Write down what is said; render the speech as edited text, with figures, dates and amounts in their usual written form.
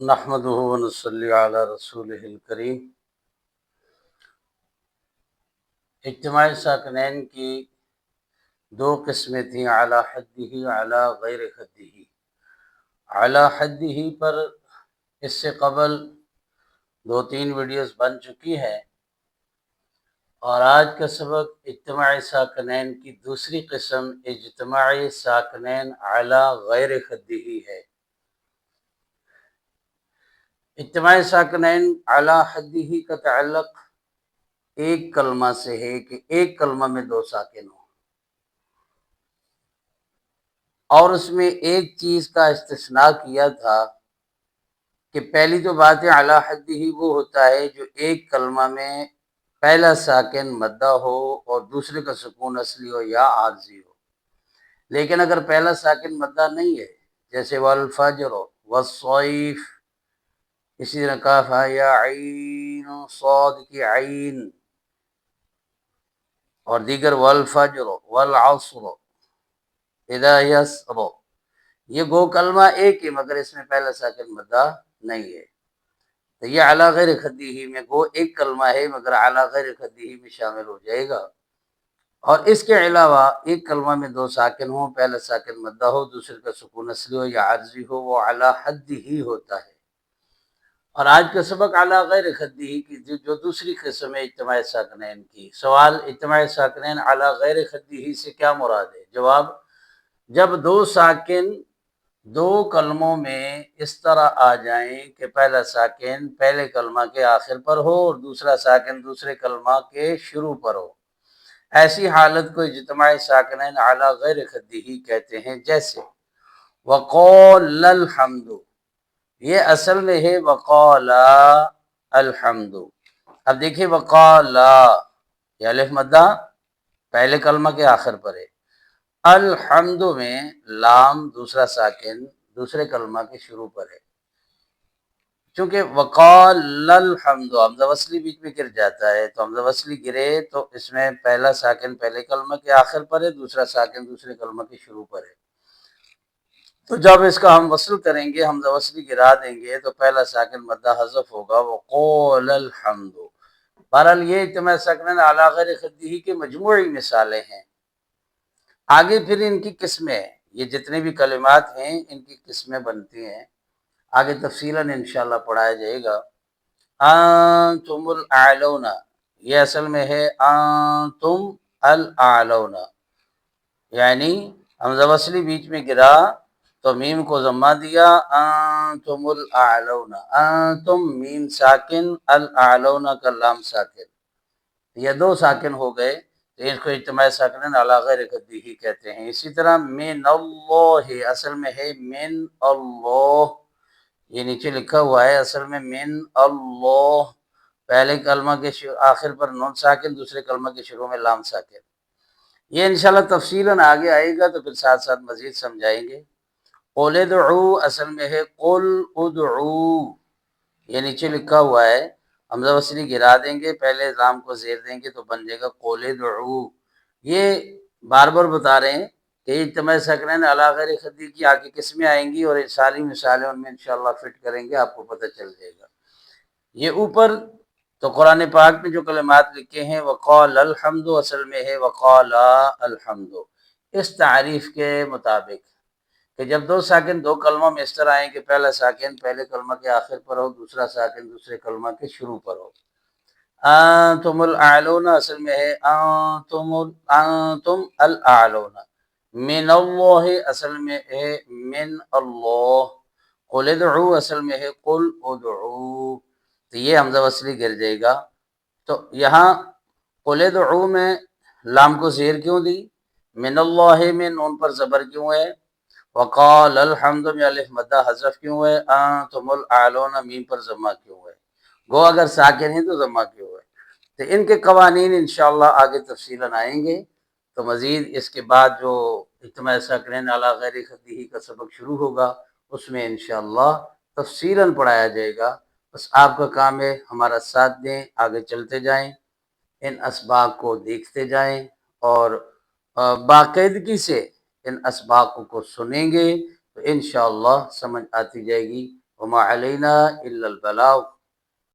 نحمده ونصلي علی رسولہ الکریم۔ اجتماع ساکنین کی دو قسمیں تھیں، علی حدہ علی غیر حدہ۔ علی حدہ پر اس سے قبل 2-3 ویڈیوز بن چکی ہیں، اور آج کا سبق اجتماع ساکنین کی دوسری قسم اجتماع ساکنین علی غیر حدہ ہے۔ اجتماع ساکنین علی حدہ کا تعلق ایک کلمہ سے ہے کہ ایک کلمہ میں دو ساکن ہوں، اور اس میں ایک چیز کا استثناء کیا تھا کہ پہلی جو بات ہے علی حدہ وہ ہوتا ہے جو ایک کلمہ میں پہلا ساکن مدہ ہو اور دوسرے کا سکون اصلی ہو یا عارضی ہو۔ لیکن اگر پہلا ساکن مدہ نہیں ہے، جیسے والفجر والصیف، اسی طرح کاف یا عین صاد کی عین، اور دیگر والفجر والعصر اذا یسر، یہ گو کلمہ ایک ہے مگر اس میں پہلا ساکن مدہ نہیں ہے، تو یہ علی غیر حدہ میں گو ایک کلمہ ہے مگر علی غیر حدہ میں شامل ہو جائے گا۔ اور اس کے علاوہ ایک کلمہ میں دو ساکن ہوں، پہلا ساکن مدہ ہو، دوسرے کا سکون اصلی ہو یا عارضی ہو، وہ علی حدہ ہوتا ہے۔ اور آج کا سبق علی غیر حدہ کی جو دوسری قسم ہے اجتماع ساکنین کی۔ سوال: اجتماع ساکنین علی غیر حدہ سے کیا مراد ہے؟ جواب: جب دو ساکن دو کلموں میں اس طرح آ جائیں کہ پہلا ساکن پہلے کلمہ کے آخر پر ہو اور دوسرا ساکن دوسرے کلمہ کے شروع پر ہو، ایسی حالت کو اجتماع ساکنین علی غیر حدہ کہتے ہیں۔ جیسے وقال الحمد، یہ اصل میں ہے وقال الحمد۔ اب دیکھیں وقال، یہ الف مدہ پہلے کلمہ کے آخر پر ہے، الحمد میں لام دوسرا ساکن دوسرے کلمہ کے شروع پر ہے۔ چونکہ وقال الحمد حمزہ وصلی بیچ میں گر جاتا ہے، تو حمزہ وصلی گرے تو اس میں پہلا ساکن پہلے کلمہ کے آخر پر ہے، دوسرا ساکن دوسرے کلمہ کے شروع پر ہے، تو جب اس کا ہم وصل کریں گے، حمزہ وصلی گرا دیں گے تو پہلا ساکن مدہ حذف ہوگا، وقال الحمد۔ بہرحال یہ اجتماع ساکنین علی غیر حدہ کی مجموعی مثالیں ہیں۔ آگے پھر ان کی قسمیں، یہ جتنے بھی کلمات ہیں ان کی قسمیں بنتی ہیں، آگے تفصیلاً انشاءاللہ پڑھایا جائے گا۔ انتم الاعلون، یہ اصل میں ہے انتم الاعلون، یعنی حمزہ وصلی بیچ میں گرا تو میم کو ضمہ دیا، انتم الاعلون، انتم میم ساکن، الاعلون کا لام ساکن، یہ دو ساکن ہو گئے، تو اس کو اجتماع ساکنین علی غیر حدہ کہتے ہیں۔ اسی طرح من اللہ، اصل میں ہے من اللہ، یہ نیچے لکھا ہوا ہے، اصل میں من اللہ، پہلے کلمہ کے آخر پر نون ساکن، دوسرے کلمہ کے شروع میں لام ساکن۔ یہ انشاءاللہ تفصیلاً آگے آئے گا تو پھر ساتھ ساتھ مزید سمجھائیں گے۔ قل ادعو، اصل میں ہے قل ادعو، یہ نیچے لکھا ہوا ہے، حمزہ وصلی گرا دیں گے، پہلے لام کو زیر دیں گے تو بن جائے گا قل ادعو۔ یہ بار بار بتا رہے ہیں کہ اجتماع ساکنین علی غیر حدہ کی آگے قسمیں آئیں گی، اور ساری مثالیں ان میں انشاءاللہ فٹ کریں گے، آپ کو پتہ چل جائے گا۔ یہ اوپر تو قرآن پاک میں جو کلمات لکھے ہیں وقال الحمد، اصل میں ہے وقال الحمد، اس تعریف کے مطابق کہ جب دو ساکن دو کلموں میں اس طرح آئیں کہ پہلا ساکن پہلے کلمہ کے آخر پر ہو، دوسرا ساکن دوسرے کلمہ کے شروع پر ہو۔ انتم الاعلون، اصل میں ہے انتم الاعلون، من اللہ، اصل میں ہے من اللہ، قل ادعو، اصل میں ہے قل ادعو، تو یہ حمزہ وصلی گر جائے گا۔ تو یہاں قل ادعو میں لام کو زیر کیوں دی، من اللہ میں نون پر زبر کیوں ہے، وقال الحمد میں الف مدہ حذف کیوں ہے، انتم الاعلون میم پر ضمہ کیوں ہے، گو اگر ساکن ہیں تو ضمہ کیوں ہے۔ تو ان کے قوانین انشاءاللہ آگے تفصیلاً آئیں گے، تو مزید اس کے بعد جو اجتماع ساکنین علی غیر حدہ کا سبق شروع ہوگا اس میں انشاءاللہ تفصیلاً پڑھایا جائے گا۔ بس آپ کا کام ہے ہمارا ساتھ دیں، آگے چلتے جائیں، ان اسباق کو دیکھتے جائیں، اور باقاعدگی سے ان اسباق کو سنیں گے تو انشاءاللہ سمجھ آتی جائے گی۔ وما علینا الا البلاغ،